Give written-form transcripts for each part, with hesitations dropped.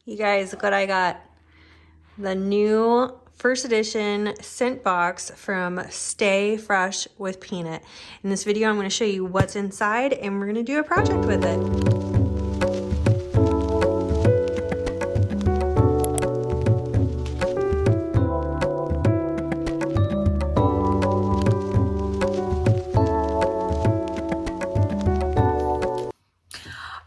You guys, look what I got. The new first edition scent box from Stay Fresh with Peanut. In this video, I'm going to show you what's inside and we're going to do a project with it.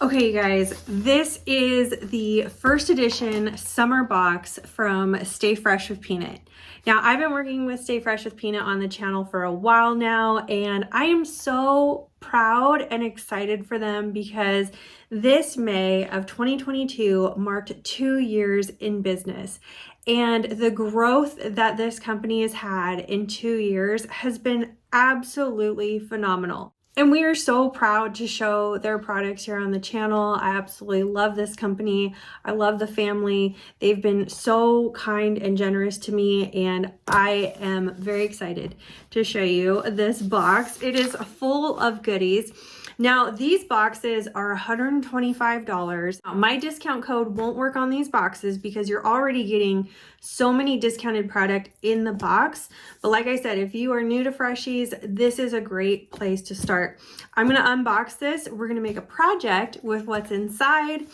Okay, you guys, this is the first edition summer box from Stay Fresh with Peanut. Now, I've been working with Stay Fresh with Peanut on the channel for a while now, and I am so proud and excited for them because this May of 2022 marked 2 years in business. And the growth that this company has had in 2 years has been absolutely phenomenal. And we are so proud to show their products here on the channel. I absolutely love this company. I love the family. They've been so kind and generous to me, and I am very excited to show you this box. It is full of goodies. Now, these boxes are $125. My discount code won't work on these boxes because you're already getting so many discounted product in the box. But like I said, if you are new to Freshies, this is a great place to start. I'm gonna unbox this. We're gonna make a project with what's inside,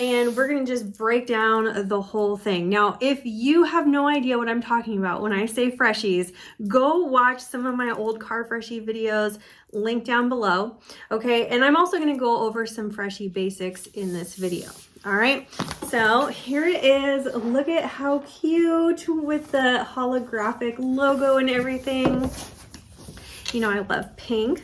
and we're gonna just break down the whole thing. Now, if you have no idea what I'm talking about when I say Freshies, go watch some of my old car Freshie videos, link down below, okay? And I'm also gonna go over some Freshie basics in this video, all right? So here it is. Look at how cute with the holographic logo and everything. You know, I love pink.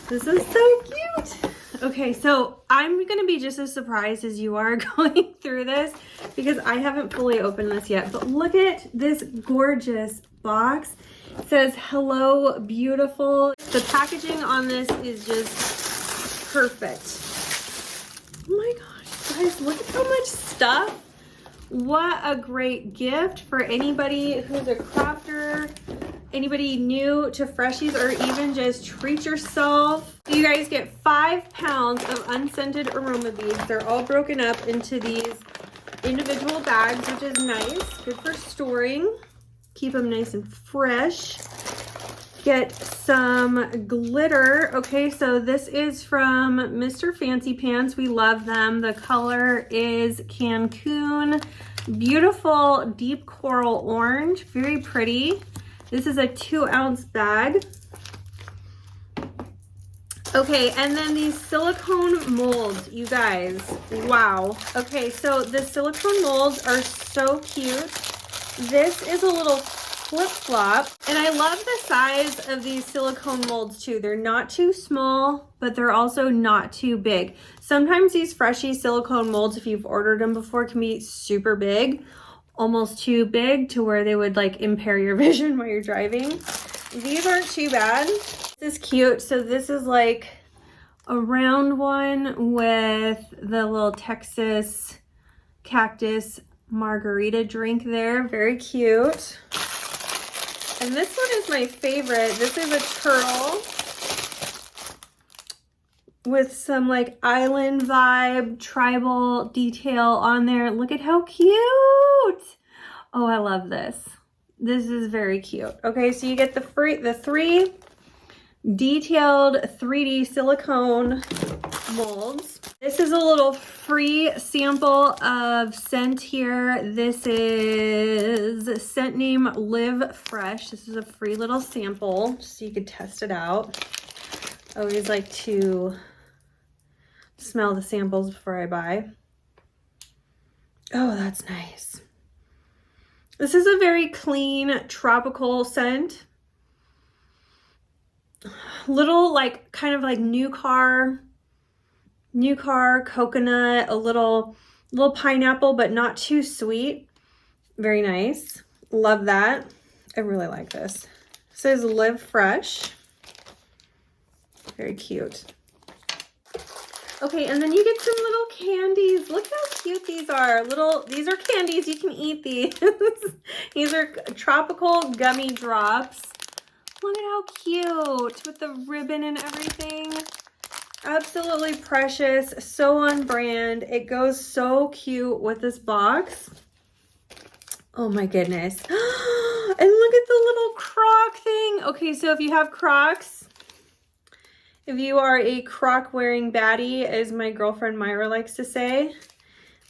This is so cute. Okay, so I'm gonna be just as surprised as you are going through this because I haven't fully opened this yet, but look at this gorgeous box. It says, "Hello, beautiful." The packaging on this is just perfect. Oh my gosh, guys, look at how much stuff. What a great gift for anybody who's a crafter, anybody new to Freshies, or even just treat yourself. You guys get 5 pounds of unscented aroma beads. They're all broken up into these individual bags, which is nice. Good for storing. Keep them nice and fresh. Get some glitter. Okay, so this is from Mr. Fancy Pants. We love them. The color is Cancun. Beautiful deep coral orange. Very pretty. This is a 2-ounce bag. Okay, and then these silicone molds, you guys. Wow. Okay, so the silicone molds are so cute. This is a little flip-flop, and I love the size of these silicone molds too. They're not too small, but they're also not too big. Sometimes these Freshie silicone molds, if you've ordered them before, can be super big, almost too big to where they would like impair your vision while you're driving. These aren't too bad. This is cute. So this is like a round one with the little Texas cactus margarita drink there. Very cute. And this one is my favorite. This is a turtle with some like island vibe, tribal detail on there. Look at how cute. Oh, I love this. This is very cute. Okay, so you get the 3 detailed 3D silicone molds. This is a little free sample of scent here. This is scent name Live Fresh. This is a free little sample just so you could test it out. I always like to smell the samples before I buy. Oh, that's nice. This is a very clean tropical scent. Little like kind of like new car coconut, a little pineapple, but not too sweet. Very nice. Love that. I really like this. It says Live Fresh. Very cute. Okay, and then you get some little candies. Look how cute these are. These are candies. You can eat these. These are tropical gummy drops. Look at how cute with the ribbon and everything. Absolutely precious, so on brand. It goes so cute with this box. Oh my goodness. And look at the little Croc thing. Okay, so if you have Crocs, if you are a Croc wearing baddie, as my girlfriend Myra likes to say,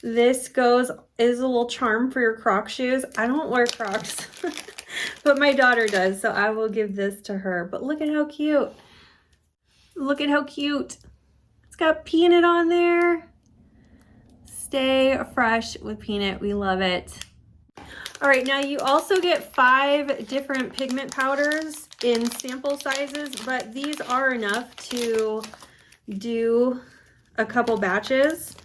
this is a little charm for your Croc shoes. I don't wear Crocs, but my daughter does, so I will give this to her. But look at how cute. Look at how cute. It's got Peanut on there. Stay fresh with Peanut. We love it. All right, now you also get 5 different pigment powders in sample sizes, but these are enough to do a couple batches.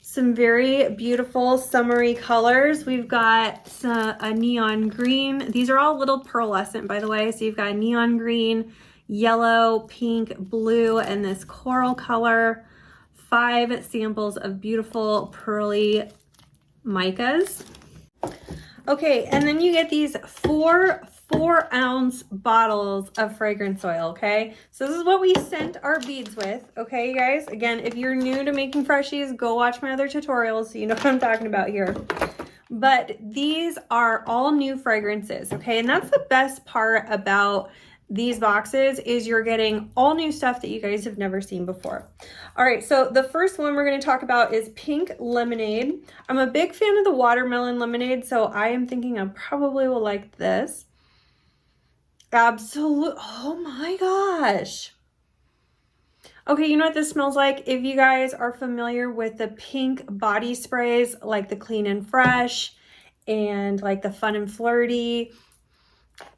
Some very beautiful summery colors. We've got a neon green. These are all little pearlescent, by the way. So you've got neon green, yellow, pink, blue, and this coral color. 5 samples of beautiful pearly micas. Okay, and then you get these 4-ounce bottles of fragrance oil, okay? So this is what we scent our beads with, okay, you guys? Again, if you're new to making Freshies, go watch my other tutorials so you know what I'm talking about here. But these are all new fragrances, okay? And that's the best part about these boxes is you're getting all new stuff that you guys have never seen before. All right, so the first one we're going to talk about is Pink Lemonade. I'm a big fan of the watermelon lemonade, so I am thinking I probably will like this. Absolute, oh my gosh. Okay, you know what this smells like? If you guys are familiar with the pink body sprays, like the Clean and Fresh and like the Fun and Flirty,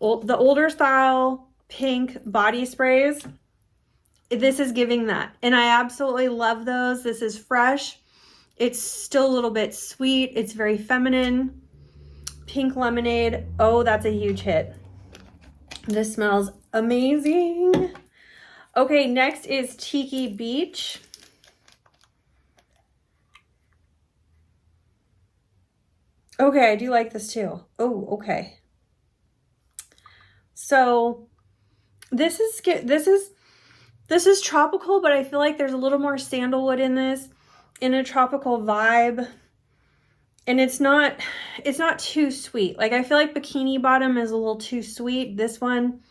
the older style pink body sprays, this is giving that. And I absolutely love those. This is fresh. It's still a little bit sweet. It's very feminine. Pink Lemonade. Oh, that's a huge hit. This smells amazing. Okay, next is Tiki Beach. Okay, I do like this too. Oh, okay. So this is tropical, but I feel like there's a little more sandalwood in this, in a tropical vibe. And it's not too sweet. Like I feel like Bikini Bottom is a little too sweet. This one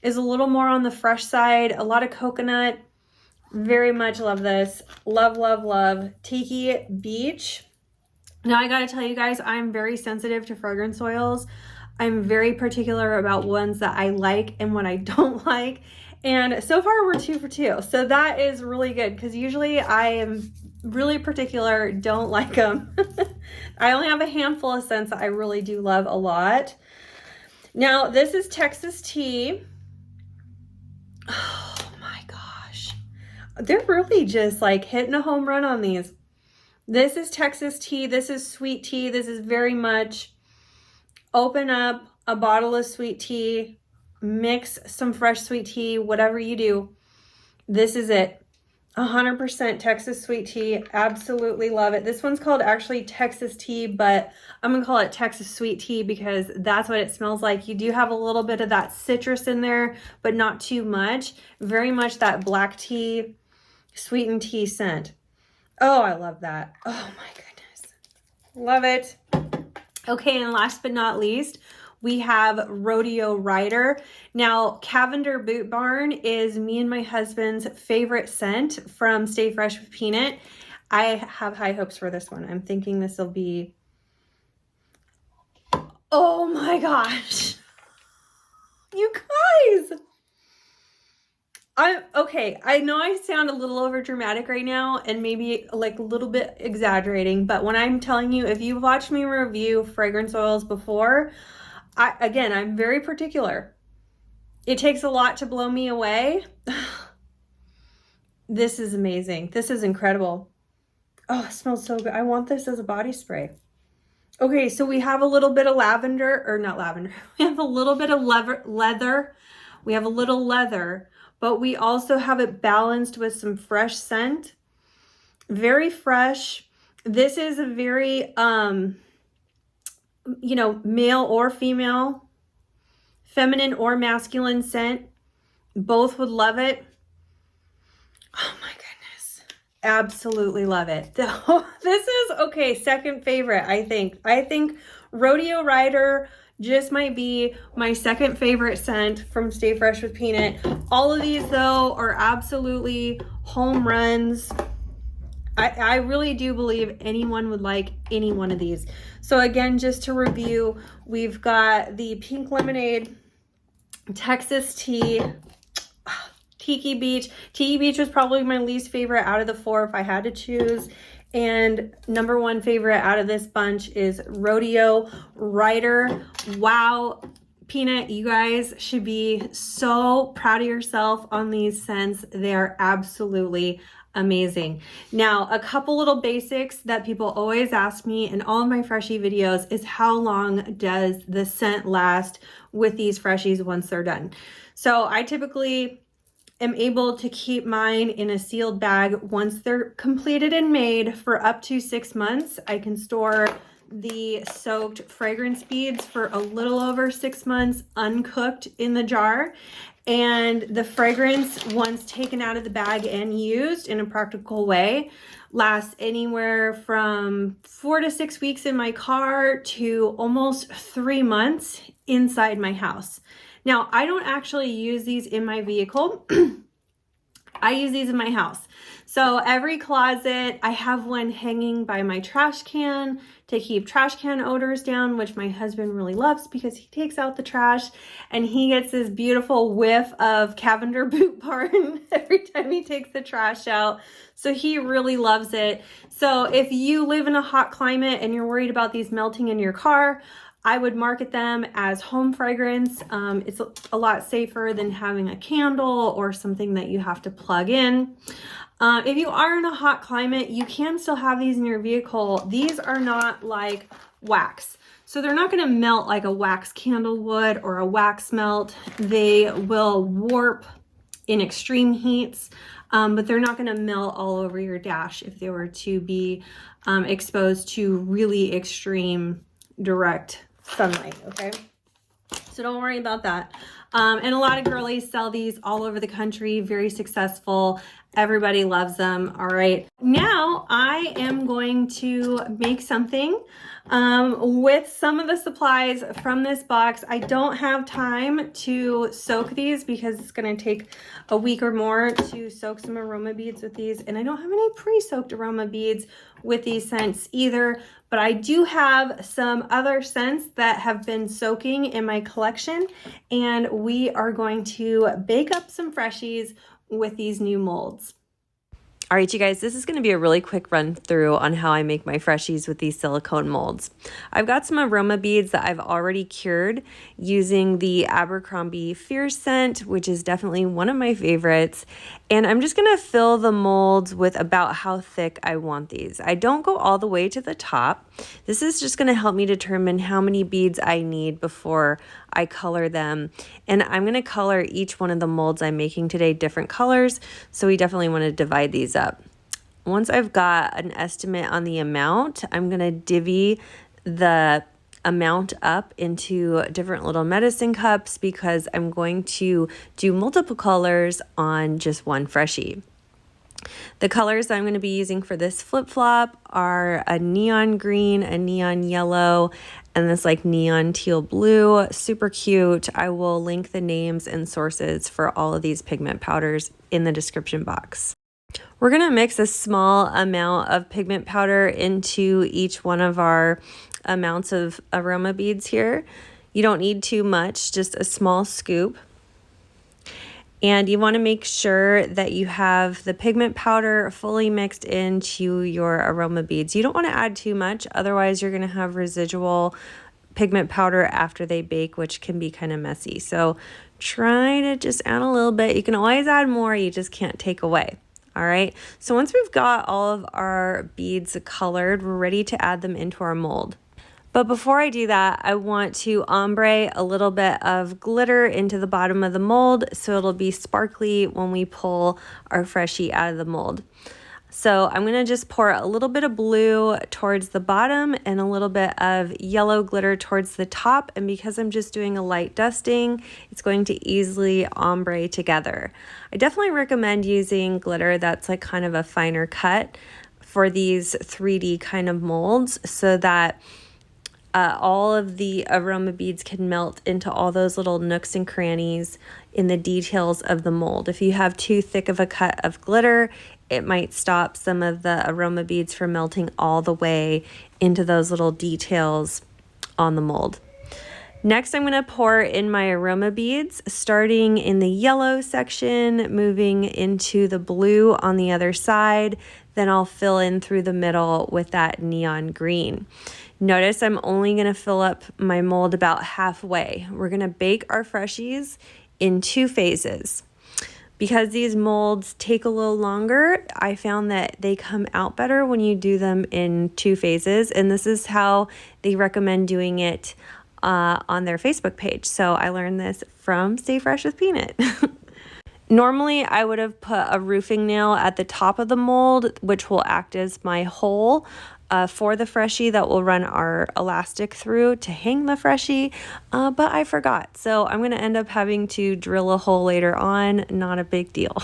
is a little more on the fresh side. A lot of coconut. Very much love this. Love, love, love. Tiki Beach. Now I gotta tell you guys, I'm very sensitive to fragrance oils. I'm very particular about ones that I like and what I don't like. And so far we're 2 for 2. So that is really good because usually I am really particular, don't like them. I only have a handful of scents that I really do love a lot. Now this is Texas Tea. Oh my gosh. They're really just like hitting a home run on these. This is Texas Tea. This is sweet tea. This is very much open up a bottle of sweet tea, mix some fresh sweet tea, whatever you do. This is it. 100% Texas sweet tea. Absolutely love it. This one's called actually Texas tea, but I'm going to call it Texas sweet tea because that's what it smells like. You do have a little bit of that citrus in there, but not too much. Very much that black tea, sweetened tea scent. Oh, I love that. Oh my goodness. Love it. Okay, and last but not least, we have Rodeo Rider. Now, Cavender Boot Barn is me and my husband's favorite scent from Stay Fresh with Peanut. I have high hopes for this one. I'm thinking this will be, oh my gosh. You guys. Okay, I know I sound a little over dramatic right now and maybe like a little bit exaggerating, but when I'm telling you, if you've watched me review fragrance oils before, I'm very particular. It takes a lot to blow me away. This is amazing. This is incredible. Oh, it smells so good. I want this as a body spray. Okay, so we have a little bit of lavender, or not lavender. We have a little bit of leather. We have a little leather, but we also have it balanced with some fresh scent. Very fresh. This is a very, male or female, feminine or masculine scent. Both would love it. absolutely love it. This is, okay, second favorite, I think. I think Rodeo Rider just might be my second favorite scent from Stay Fresh with Peanut. All of these, though, are absolutely home runs. I really do believe anyone would like any one of these. So again, just to review, we've got the Pink Lemonade, Texas Tea, Tiki Beach. Tiki Beach was probably my least favorite out of the four if I had to choose. And number one favorite out of this bunch is Rodeo Rider. Wow. Peanut, you guys should be so proud of yourself on these scents. They are absolutely amazing. Now, a couple little basics that people always ask me in all of my Freshie videos is how long does the scent last with these Freshies once they're done? So I typically am able to keep mine in a sealed bag once they're completed and made for up to 6 months. I can store the soaked fragrance beads for a little over 6 months uncooked in the jar. And the fragrance, once taken out of the bag and used in a practical way, lasts anywhere from 4 to 6 weeks in my car to almost 3 months inside my house. Now, I don't actually use these in my vehicle. I use these in my house. So every closet, I have one hanging by my trash can to keep trash can odors down, which my husband really loves because he takes out the trash and he gets this beautiful whiff of Cavender Boot Barn every time he takes the trash out. So he really loves it. So if you live in a hot climate and you're worried about these melting in your car, I would market them as home fragrance. It's a lot safer than having a candle or something that you have to plug in. If you are in a hot climate, you can still have these in your vehicle. These are not like wax. So they're not going to melt like a wax candle would or a wax melt. They will warp in extreme heats, but they're not going to melt all over your dash if they were to be exposed to really extreme direct sunlight, okay? So don't worry about that. And a lot of girlies sell these all over the country, very successful. Everybody loves them. All right. Now I am going to make something with some of the supplies from this box. I don't have time to soak these because it's going to take a week or more to soak some aroma beads with these. And I don't have any pre-soaked aroma beads with these scents either, but I do have some other scents that have been soaking in my collection, and we are going to bake up some Freshies with these new molds. All right, you guys, this is going to be a really quick run through on how I make my Freshies with these silicone molds. I've got some aroma beads that I've already cured using the Abercrombie Fierce scent, which is definitely one of my favorites. And I'm just going to fill the molds with about how thick I want these. I don't go all the way to the top. This is just going to help me determine how many beads I need before I color them. And I'm going to color each one of the molds I'm making today different colors. So we definitely want to divide these up. Once I've got an estimate on the amount, I'm going to divvy the amount up into different little medicine cups because I'm going to do multiple colors on just one Freshie. The colors I'm going to be using for this flip-flop are a neon green, a neon yellow, and this like neon teal blue. Super cute. I will link the names and sources for all of these pigment powders in the description box. We're going to mix a small amount of pigment powder into each one of our amounts of aroma beads here. You don't need too much, just a small scoop. And you want to make sure that you have the pigment powder fully mixed into your aroma beads. You don't want to add too much, otherwise you're going to have residual pigment powder after they bake, which can be kind of messy. So try to just add a little bit. You can always add more, you just can't take away. All right, so once we've got all of our beads colored, we're ready to add them into our mold. But before I do that, I want to ombre a little bit of glitter into the bottom of the mold so it'll be sparkly when we pull our Freshie out of the mold. So I'm gonna just pour a little bit of blue towards the bottom and a little bit of yellow glitter towards the top. And because I'm just doing a light dusting, it's going to easily ombre together. I definitely recommend using glitter that's like kind of a finer cut for these 3D kind of molds, so that all of the aroma beads can melt into all those little nooks and crannies in the details of the mold. If you have too thick of a cut of glitter, it might stop some of the aroma beads from melting all the way into those little details on the mold. Next, I'm going to pour in my aroma beads, starting in the yellow section, moving into the blue on the other side. Then I'll fill in through the middle with that neon green. Notice I'm only going to fill up my mold about halfway. We're going to bake our Freshies in 2 phases. Because these molds take a little longer, I found that they come out better when you do them in 2 phases. And this is how they recommend doing it on their Facebook page. So I learned this from Stay Fresh with Peanut. Normally, I would have put a roofing nail at the top of the mold, which will act as my hole for the Freshie that will run our elastic through to hang the Freshie, but I forgot. So I'm going to end up having to drill a hole later on. Not a big deal.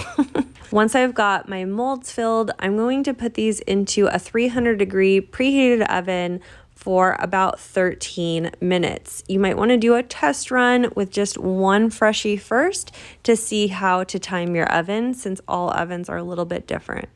Once I've got my molds filled, I'm going to put these into a 300-degree preheated oven for about 13 minutes. You might want to do a test run with just 1 Freshie first to see how to time your oven, since all ovens are a little bit different.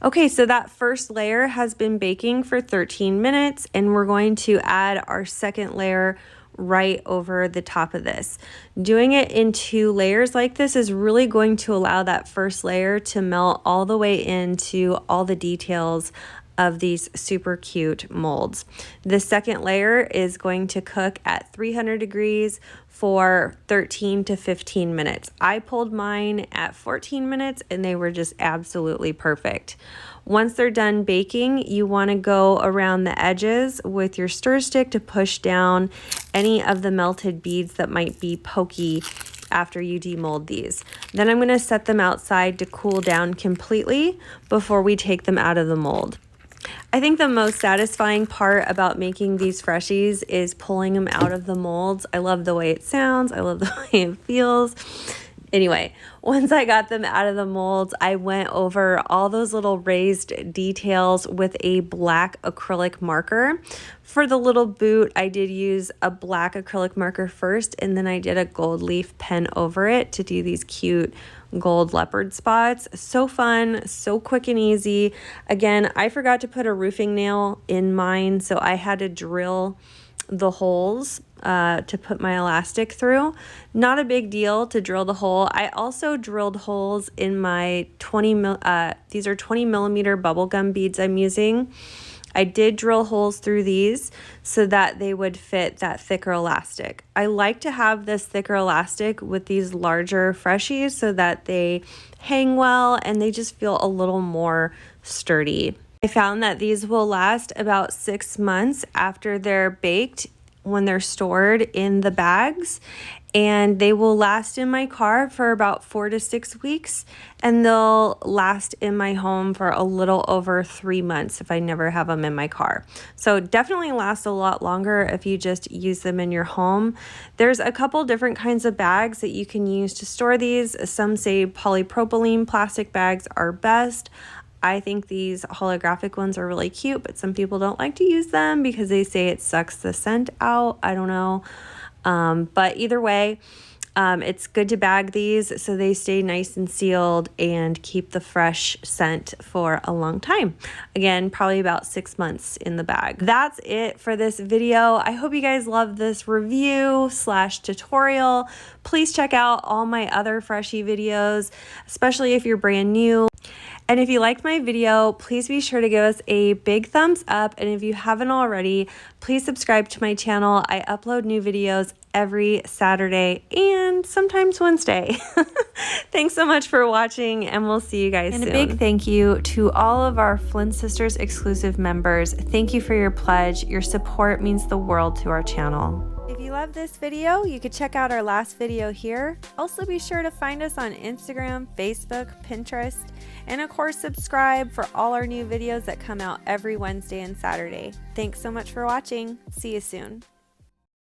Okay, so that first layer has been baking for 13 minutes, and we're going to add our second layer right over the top of this. Doing it in 2 layers like this is really going to allow that first layer to melt all the way into all the details of these super cute molds. The second layer is going to cook at 300 degrees for 13 to 15 minutes. I pulled mine at 14 minutes and they were just absolutely perfect. Once they're done baking, you want to go around the edges with your stir stick to push down any of the melted beads that might be pokey after you demold these. Then I'm going to set them outside to cool down completely before we take them out of the mold. I think the most satisfying part about making these Freshies is pulling them out of the molds. I love the way it sounds. I love the way it feels. Anyway, once I got them out of the molds, I went over all those little raised details with a black acrylic marker. For the little boot, I did use a black acrylic marker first, and then I did a gold leaf pen over it to do these cute gold leopard spots. So fun, so quick and easy. Again, I forgot to put a roofing nail in mine, so I had to drill the holes to put my elastic through. Not a big deal to drill the hole. I also drilled holes in my these are 20 millimeter bubble gum beads I'm using. I did drill holes through these so that they would fit that thicker elastic. I like to have this thicker elastic with these larger Freshies so that they hang well and they just feel a little more sturdy. I found that these will last about 6 months after they're baked when they're stored in the bags, and they will last in my car for about 4 to 6 weeks, and they'll last in my home for a little over 3 months if I never have them in my car. So definitely last a lot longer if you just use them in your home. There's a couple different kinds of bags that you can use to store these. Some say polypropylene plastic bags are best. I think these holographic ones are really cute, but some people don't like to use them because they say it sucks the scent out. I don't know. But either way, it's good to bag these so they stay nice and sealed and keep the fresh scent for a long time. Again, probably about 6 months in the bag. That's it for this video. I hope you guys love this review / tutorial. Please check out all my other Freshie videos, especially if you're brand new. And if you liked my video, please be sure to give us a big thumbs up. And if you haven't already, please subscribe to my channel. I upload new videos every Saturday and sometimes Wednesday. Thanks so much for watching, and we'll see you guys soon. And a big thank you to all of our Flynn Sisters exclusive members. Thank you for your pledge. Your support means the world to our channel. If you you love this video, you could check out our last video here. Also be sure to find us on Instagram, Facebook, Pinterest, and of course subscribe for all our new videos that come out every Wednesday and Saturday. Thanks so much for watching. See you soon.